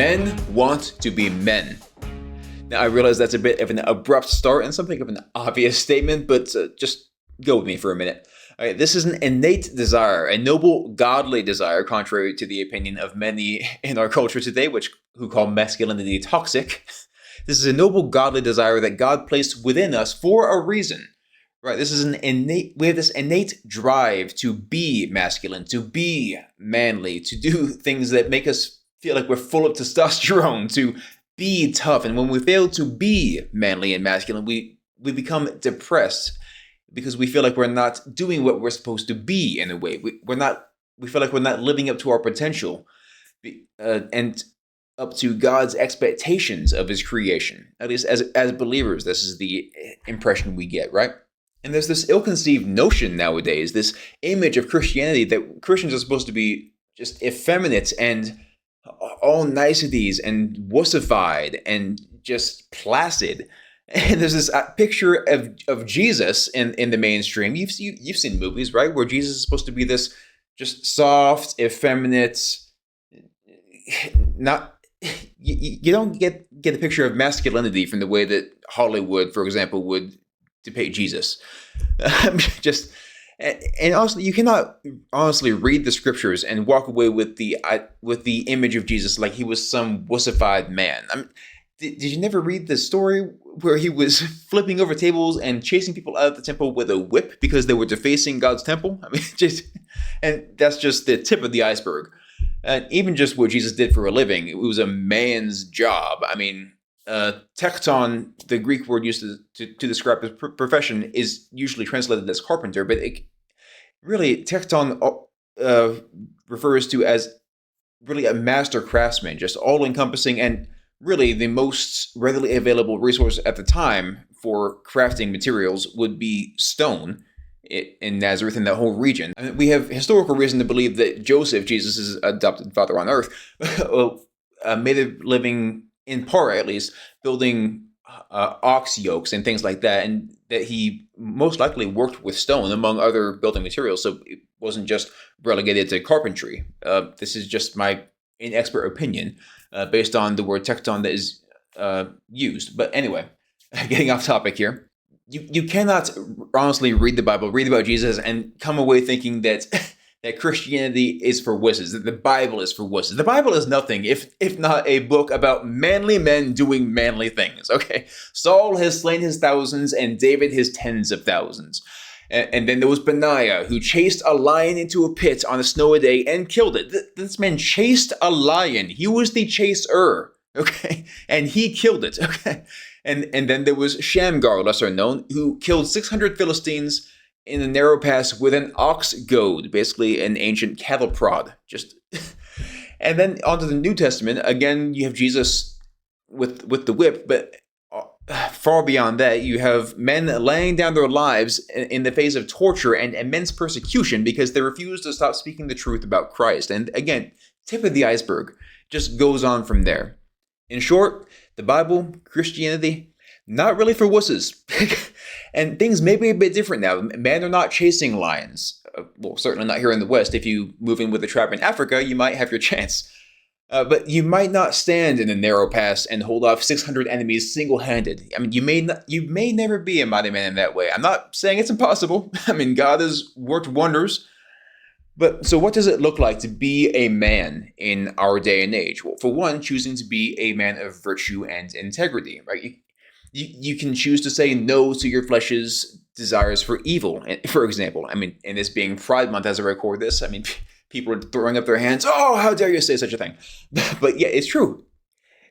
Men want to be men. Now, I realize that's a bit of an abrupt start and something of an obvious statement, but just go with me for a minute. All right, this is an innate desire, a noble, godly desire, contrary to the opinion of many in our culture today, who call masculinity toxic. This is a noble, godly desire that God placed within us for a reason. Right, we have this innate drive to be masculine, to be manly, to do things that make us feel like we're full of testosterone, to be tough. And when we fail to be manly and masculine, we become depressed because we feel like we're not doing what we're supposed to be in a way. We feel like we're not living up to our potential and up to God's expectations of his creation. At least as believers, this is the impression we get, right? And there's this ill-conceived notion nowadays, this image of Christianity that Christians are supposed to be just effeminate and all niceties and wussified and just placid. And there's this picture of Jesus in the mainstream. You've seen movies, right, where Jesus is supposed to be this just soft, effeminate, not. You don't get a picture of masculinity from the way that Hollywood, for example, would depict Jesus. And also, you cannot honestly read the scriptures and walk away with the image of Jesus like he was some wussified man. I mean, did you never read the story where he was flipping over tables and chasing people out of the temple with a whip because they were defacing God's temple? I mean, and that's just the tip of the iceberg. And even just what Jesus did for a living, it was a man's job. I mean, tekton, the Greek word used to describe his profession, is usually translated as carpenter, but tekton refers to as really a master craftsman, just all-encompassing and really the most readily available resource at the time for crafting materials would be stone in Nazareth and that whole region. I mean, we have historical reason to believe that Joseph, Jesus' adopted father on earth, made a living, in part at least, building ox yokes and things like that, and that he most likely worked with stone among other building materials, so it wasn't just relegated to carpentry. This is just my inexpert opinion based on the word tekton that is used. But anyway, getting off topic here. You cannot honestly read the Bible, read about Jesus, and come away thinking that that Christianity is for wusses, that the Bible is for wusses. The Bible is nothing if not a book about manly men doing manly things, okay? Saul has slain his thousands and David his tens of thousands. And then there was Benaiah, who chased a lion into a pit on a snowy day and killed it. This man chased a lion. He was the chaser, okay? And he killed it, okay? And then there was Shamgar, lesser known, who killed 600 Philistines in a narrow pass with an ox goad, basically an ancient cattle prod. And then onto the New Testament, again, you have Jesus with the whip, but far beyond that, you have men laying down their lives in the face of torture and immense persecution because they refuse to stop speaking the truth about Christ. And again, tip of the iceberg, just goes on from there. In short, the Bible, Christianity, not really for wusses. And things may be a bit different now. Men are not chasing lions. Well, certainly not here in the West. If you move in with a trap in Africa, you might have your chance. But you might not stand in a narrow pass and hold off 600 enemies single-handed. I mean, you may never be a mighty man in that way. I'm not saying it's impossible. I mean, God has worked wonders. But so what does it look like to be a man in our day and age? Well, for one, choosing to be a man of virtue and integrity, right? You can choose to say no to your flesh's desires for evil, for example. I mean, and this being Pride Month as I record this, I mean, people are throwing up their hands. Oh, how dare you say such a thing? But yeah, it's true.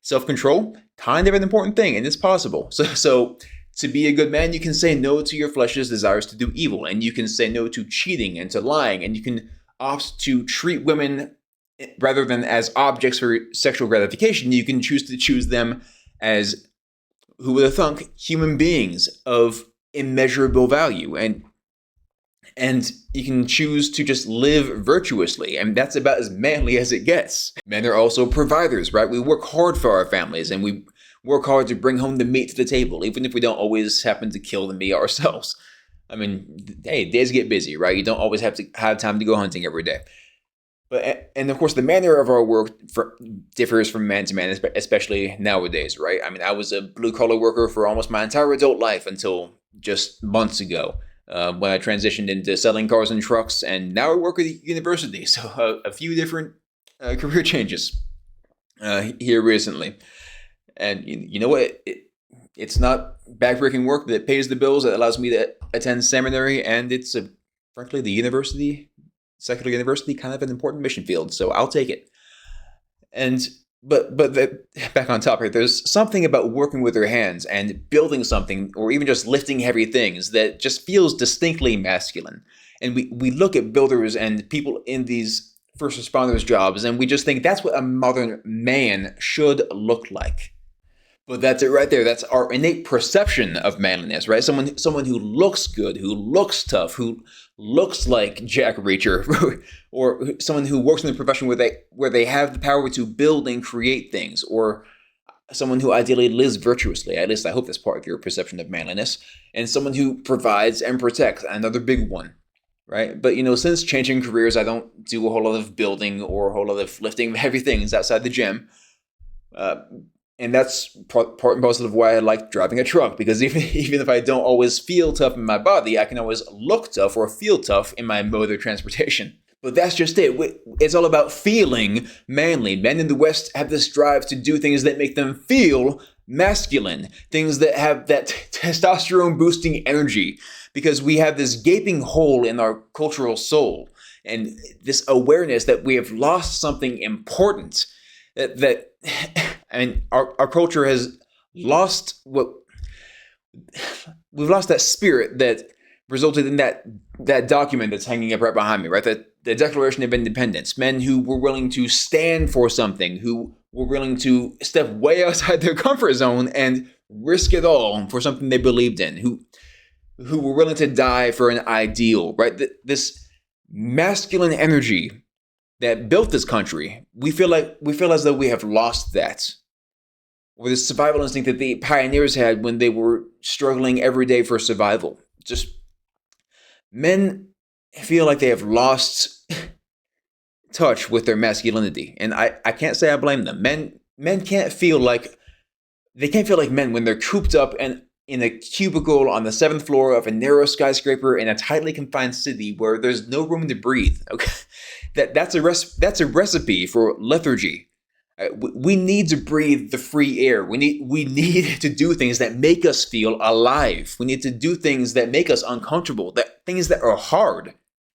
Self-control, kind of an important thing, and it's possible. So to be a good man, you can say no to your flesh's desires to do evil, and you can say no to cheating and to lying, and you can opt to treat women rather than as objects for sexual gratification. You can choose them as, who would have thunk, human beings of immeasurable value, and you can choose to just live virtuously, and that's about as manly as it gets. Men are also providers, right? We work hard for our families, and we work hard to bring home the meat to the table, even if we don't always happen to kill the meat ourselves. I mean, hey, days get busy, right? You don't always have to have time to go hunting every day. And of course, the manner of our work differs from man to man, especially nowadays, right? I mean, I was a blue collar worker for almost my entire adult life until just months ago, when I transitioned into selling cars and trucks, and now I work at a university. So a few different career changes here recently. And you know what? It's not backbreaking work that pays the bills, that allows me to attend seminary, and it's frankly, the university, secular university, kind of an important mission field. So I'll take it. And back on topic, there's something about working with your hands and building something, or even just lifting heavy things, that just feels distinctly masculine. And we look at builders and people in these first responders jobs, and we just think that's what a modern man should look like. But that's it right there. That's our innate perception of manliness, right? Someone who looks good, who looks tough, who looks like Jack Reacher, or someone who works in a profession where they have the power to build and create things, or someone who ideally lives virtuously. At least I hope that's part of your perception of manliness. And someone who provides and protects, another big one, right? But since changing careers, I don't do a whole lot of building or a whole lot of lifting heavy things outside the gym. And that's part and parcel of why I like driving a truck, because even if I don't always feel tough in my body, I can always look tough or feel tough in my mode of transportation. But that's just it. It's all about feeling manly. Men in the West have this drive to do things that make them feel masculine, things that have that testosterone boosting energy, because we have this gaping hole in our cultural soul and this awareness that we have lost something important, that I mean, our culture has lost we've lost that spirit that resulted in that document that's hanging up right behind me, right? The Declaration of Independence. Men who were willing to stand for something, who were willing to step way outside their comfort zone and risk it all for something they believed in, who were willing to die for an ideal, right? This masculine energy that built this country, we feel as though we have lost that. Or the survival instinct that the pioneers had when they were struggling every day for survival. Just men feel like they have lost touch with their masculinity. And I can't say I blame them. Men can't feel like men when they're cooped up and in a cubicle on the 7th floor of a narrow skyscraper in a tightly confined city where there's no room to breathe. Okay, that's a recipe for lethargy. We need to breathe the free air. We need to do things that make us feel alive. We need to do things that make us uncomfortable, things that are hard.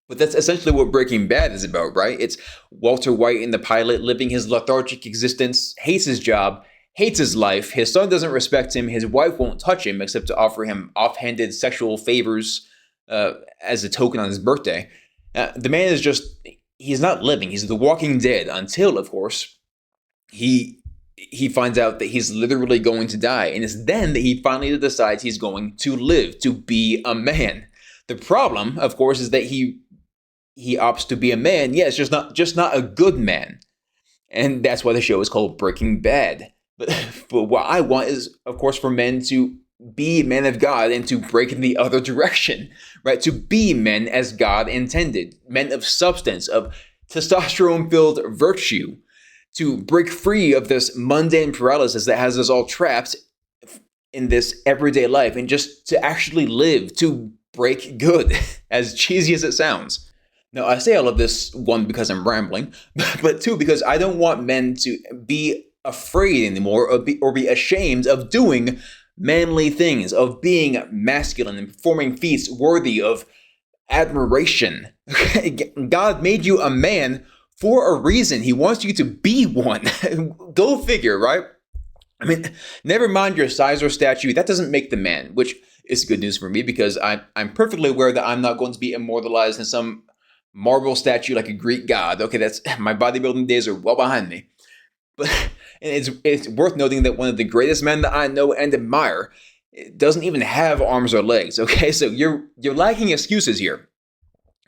But that's essentially what Breaking Bad is about, right? It's Walter White in the pilot living his lethargic existence, hates his job, hates his life. His son doesn't respect him. His wife won't touch him except to offer him offhanded sexual favors as a token on his birthday. The man is he's not living. He's the walking dead until, of course, he finds out that he's literally going to die. And it's then that he finally decides he's going to live, to be a man. The problem, of course, is that he opts to be a man. Yeah, it's just not a good man. And that's why the show is called Breaking Bad. But what I want is, of course, for men to be men of God and to break in the other direction, right? To be men as God intended, men of substance, of testosterone-filled virtue, to break free of this mundane paralysis that has us all trapped in this everyday life, and just to actually live, to break good, as cheesy as it sounds. Now, I say all of this, one, because I'm rambling, but two, because I don't want men to be afraid anymore or be ashamed of doing manly things, of being masculine and performing feats worthy of admiration. God made you a man for a reason. He wants you to be one. Go figure, right? I mean, never mind your size or stature. That doesn't make the man, which is good news for me, because I'm perfectly aware that I'm not going to be immortalized in some marble statue like a Greek god. Okay, that's my bodybuilding days are well behind me. But it's worth noting that one of the greatest men that I know and admire doesn't even have arms or legs. Okay, so you're lacking excuses here.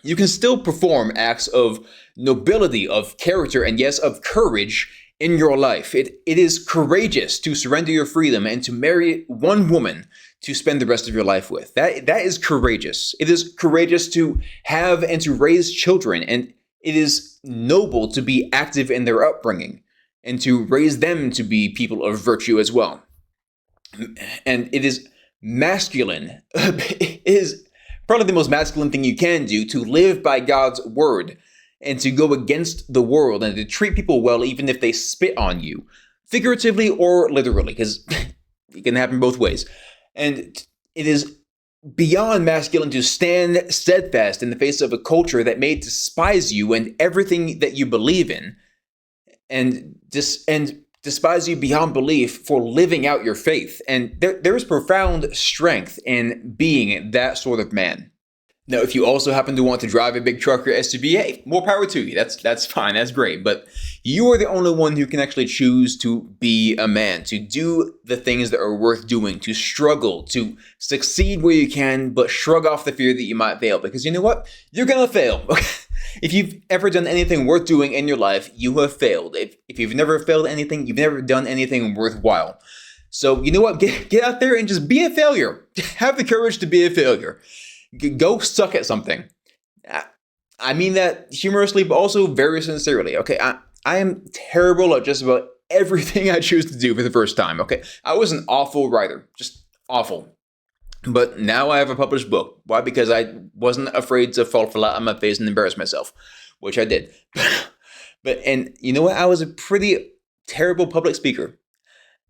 You can still perform acts of nobility, of character, and yes, of courage in your life. It is courageous to surrender your freedom and to marry one woman to spend the rest of your life with. That is courageous. It is courageous to have and to raise children, and It is noble to be active in their upbringing and to raise them to be people of virtue as well. And it is masculine. It is probably the most masculine thing you can do, to live by God's word and to go against the world and to treat people well even if they spit on you, figuratively or literally, because it can happen both ways. And it is beyond masculine to stand steadfast in the face of a culture that may despise you and everything that you believe in, and despise you beyond belief for living out your faith. And there is profound strength in being that sort of man. Now, if you also happen to want to drive a big truck or SUV, hey, more power to you. That's fine. That's great. But you are the only one who can actually choose to be a man, to do the things that are worth doing, to struggle, to succeed where you can, but shrug off the fear that you might fail. Because you know what? You're going to fail. If you've ever done anything worth doing in your life, you have failed. If you've never failed anything, you've never done anything worthwhile. So you know what? Get out there and just be a failure. Have the courage to be a failure. Go suck at something. I mean that humorously, but also very sincerely. Okay, I am terrible at just about everything I choose to do for the first time. Okay, I was an awful writer, just awful. But now I have a published book. Why? Because I wasn't afraid to fall flat on my face and embarrass myself, which I did. And you know what? I was a pretty terrible public speaker,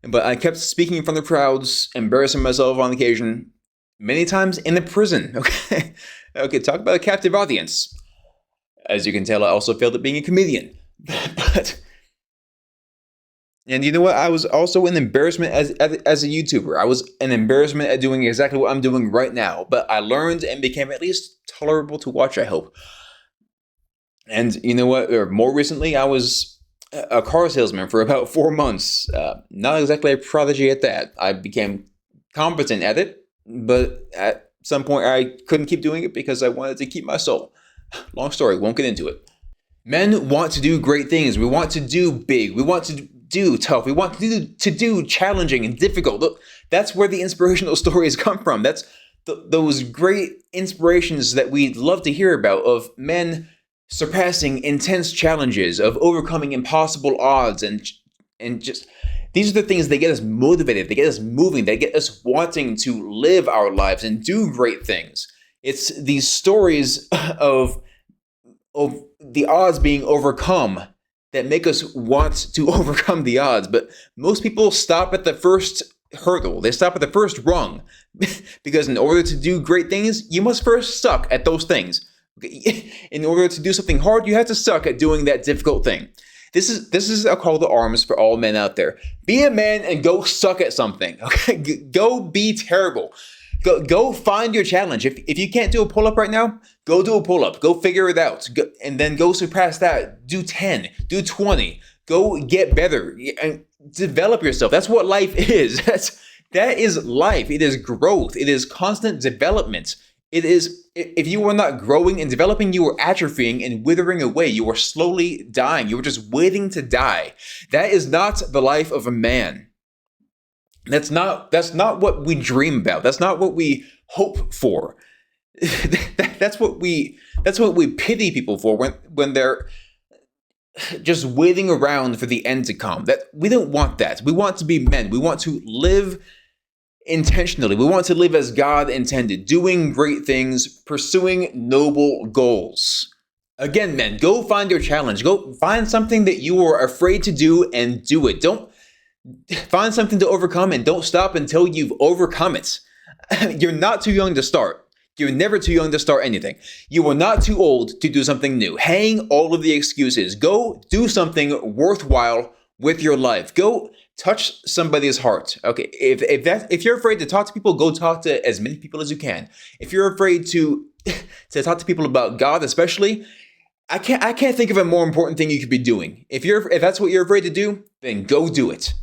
but I kept speaking in front of crowds, embarrassing myself on occasion. Many times in a prison. Okay, talk about a captive audience. As you can tell, I also failed at being a comedian. And you know what? I was also an embarrassment as a YouTuber. I was an embarrassment at doing exactly what I'm doing right now. But I learned and became at least tolerable to watch, I hope. And you know what? More recently, I was a car salesman for about 4 months. Not exactly a prodigy at that. I became competent at it. But at some point, I couldn't keep doing it because I wanted to keep my soul. Long story, won't get into it. Men want to do great things. We want to do big. We want to do tough. We want to do challenging and difficult. Look, that's where the inspirational stories come from. That's those great inspirations that we love to hear about, of men surpassing intense challenges, of overcoming impossible odds, and just... These are the things that get us motivated, they get us moving, they get us wanting to live our lives and do great things. It's these stories of the odds being overcome that make us want to overcome the odds. But most people stop at the first hurdle. They stop at the first rung. Because in order to do great things, you must first suck at those things. In order to do something hard, you have to suck at doing that difficult thing. This is a call to arms for all men out there. Be a man and go suck at something. Okay, go be terrible. Go find your challenge. If you can't do a pull-up right now, go do a pull-up. Go figure it out. And then go surpass that. Do 10. Do 20. Go get better. And develop yourself. That's what life is. That is life. It is growth. It is constant development. It is, if you are not growing and developing, you are atrophying and withering away. You are slowly dying. You are just waiting to die. That is not the life of a man. That's not what we dream about. That's not what we hope for. That's what we pity people for when they're just waiting around for the end to come. That we don't want that. We want to be men. We want to live intentionally. We want to live as God intended, doing great things, pursuing noble goals. Again, men, go find your challenge. Go find something that you are afraid to do and do it. Don't find something to overcome and don't stop until you've overcome it. You're not too young to start. You're never too young to start anything. You are not too old to do something new. Hang all of the excuses. Go do something worthwhile with your life. Go touch somebody's heart. Okay, if you're afraid to talk to people, go talk to as many people as you can. If you're afraid to talk to people about God, especially, I can't think of a more important thing you could be doing. If that's what you're afraid to do, then go do it.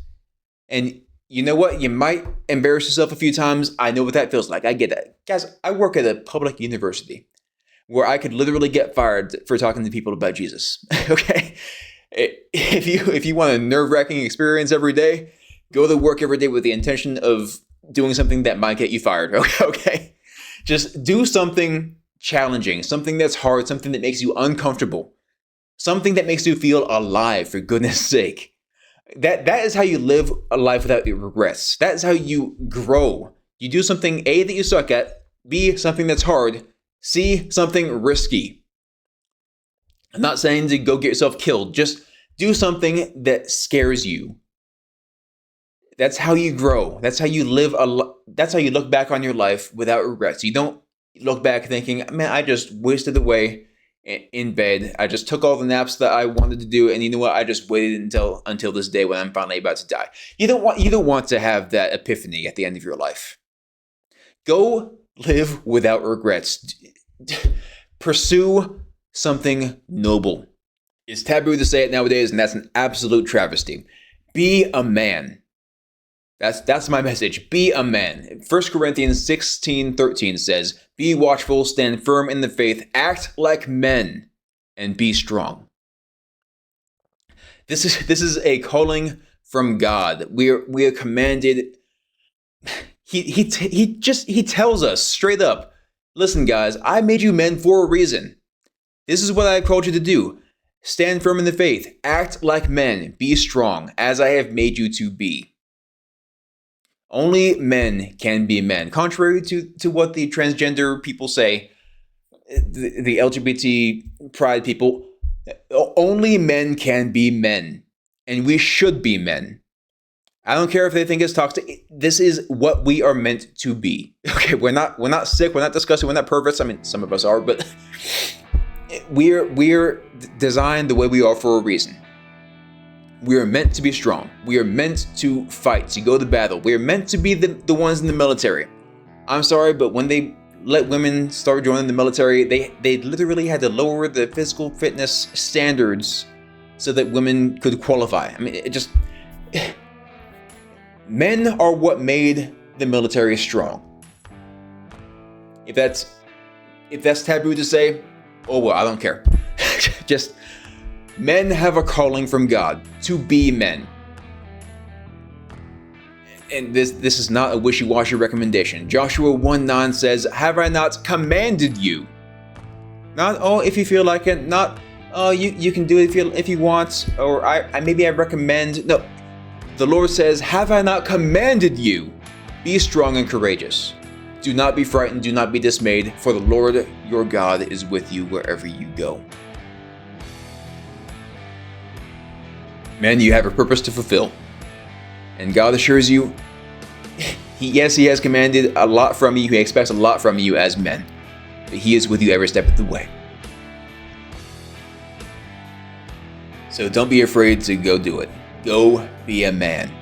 And you know what? You might embarrass yourself a few times. I know what that feels like. I get that. Guys, I work at a public university where I could literally get fired for talking to people about Jesus. Okay? If you want a nerve-wracking experience every day, go to work every day with the intention of doing something that might get you fired. Okay? Just do something challenging, something that's hard, something that makes you uncomfortable. Something that makes you feel alive, for goodness sake. That is how you live a life without regrets. That is how you grow. You do something A, that you suck at, B, something that's hard, C, something risky. I'm not saying to go get yourself killed. Just do something that scares you. That's how you grow. That's how you live that's how you look back on your life without regrets. You don't look back thinking, man, I just wasted away in bed. I just took all the naps that I wanted to do, and you know what? I just waited until this day when I'm finally about to die. You don't want to have that epiphany at the end of your life. Go live without regrets. Pursue something noble. It's taboo to say it nowadays, and that's an absolute travesty. Be a man. That's my message. Be a man. 1 Corinthians 16:13 says, "Be watchful, stand firm in the faith, act like men, and be strong." This is a calling from God. We are commanded. He tells us straight up, listen, guys, I made you men for a reason. This is what I called you to do. Stand firm in the faith, act like men, be strong, as I have made you to be. Only men can be men. Contrary to what the transgender people say, the LGBT pride people, only men can be men. And we should be men. I don't care if they think it's toxic. This is what we are meant to be. Okay, we're not sick, we're not disgusting, we're not perverts. I mean, some of us are, but we're designed the way we are for a reason. We are meant to be strong. We are meant to fight, to go to battle. We are meant to be the ones in the military. I'm sorry, but when they let women start joining the military, they literally had to lower the physical fitness standards so that women could qualify. I mean, men are what made the military strong. If that's taboo to say, oh well, I don't care. Just men have a calling from God to be men. And this is not a wishy-washy recommendation. Joshua 1:9 says, "Have I not commanded you?" Not, oh, if you feel like it. Not, oh, you can do it if you want. Or I recommend. No. The Lord says, "Have I not commanded you? Be strong and courageous. Do not be frightened, do not be dismayed, for the Lord your God is with you wherever you go." Men, you have a purpose to fulfill. And God assures you, He has commanded a lot from you. He expects a lot from you as men. But He is with you every step of the way. So don't be afraid to go do it. Go be a man.